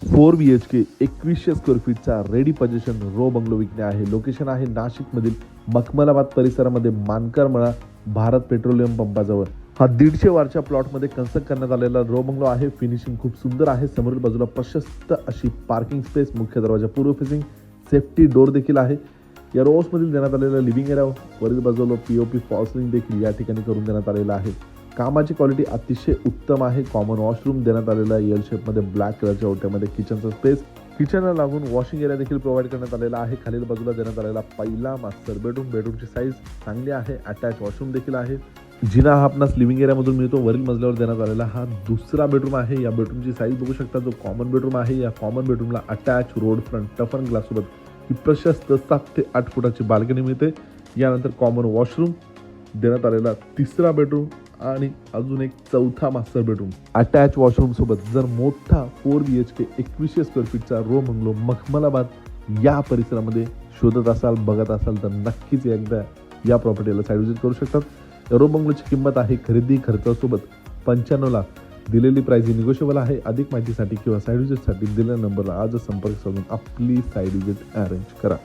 4 BHK 2100 square फीटचा ready position row bungalow विकणे आहे. लोकेशन आहे नाशिकमधील मखमलाबाद परिसरामध्ये मानकरमळा भारत पेट्रोलियम पंपाजवळ. हा 150 वारच्या प्लॉटमध्ये कन्स्ट्रक्ट करण्यात आलेला रो बंगलो आहे. फिनिशिंग खूप सुंदर आहे. समोरील बाजूला प्रशस्त अशी पार्किंग स्पेस, मुख्य दरवाजा पूर्व फेसिंग, सेफ्टी डोर देखील आहे. या रो हाऊसमधील देण्यात आलेला लिव्हिंग एरिया वरील बाजूला पीओपी फॉल्सिंग देखील या ठिकाणी करून देण्यात आलेला आहे. कामाची क्वालिटी अतिशय उत्तम आहे. कॉमन वॉशरूम देण्यात आलेला एल शेपमध्ये ब्लॅक कलरच्या ओट्यामध्ये किचनचा स्पेस, किचनला लागून वॉशिंग एरिया देखील प्रोव्हाइड करण्यात आलेला आहे. खालील बाजूला देण्यात आलेला पहिला मास्टर बेडरूम. बेडरूमची साईज चांगली आहे. अटॅच वॉशरूम देखील आहे. जिना हा आपणास लिव्हिंग एरियामधून मिळतो. वरील मजल्यावर देण्यात आलेला हा दुसरा बेडरूम आहे. या बेडरूमची साईज बघू शकता, जो कॉमन बेडरूम आहे. या कॉमन बेडरूमला अटॅच रोड फ्रंट टफन ग्लाससोबत ही प्रशस्त 7 ते 8 फुटाची बाल्कनी मिळते. यानंतर कॉमन वॉशरूम देण्यात आलेला तिसरा बेडरूम आणि अजून एक चौथा मास्टर बेडरूम अटॅच वॉशरूम सोबत. जर मोठा 4 BHK 2100 स्क्वेअर फीटचा रो बंगलो मखमलाबाद या परिसरामध्ये शोधत असाल, बघत असाल तर नक्कीच एकदा या प्रॉपर्टीला साईड व्हिजिट करू शकतात. रो बंगलोची किंमत आहे खरेदी खर्चासोबत 95 लाख. दिलेली प्राइस ही निगोशिएबल आहे. अधिक माहितीसाठी किंवा साईड व्हिजिटसाठी दिलेल्या नंबरला आजच संपर्क साधून आपली साईड व्हिजिट अरेंज करा.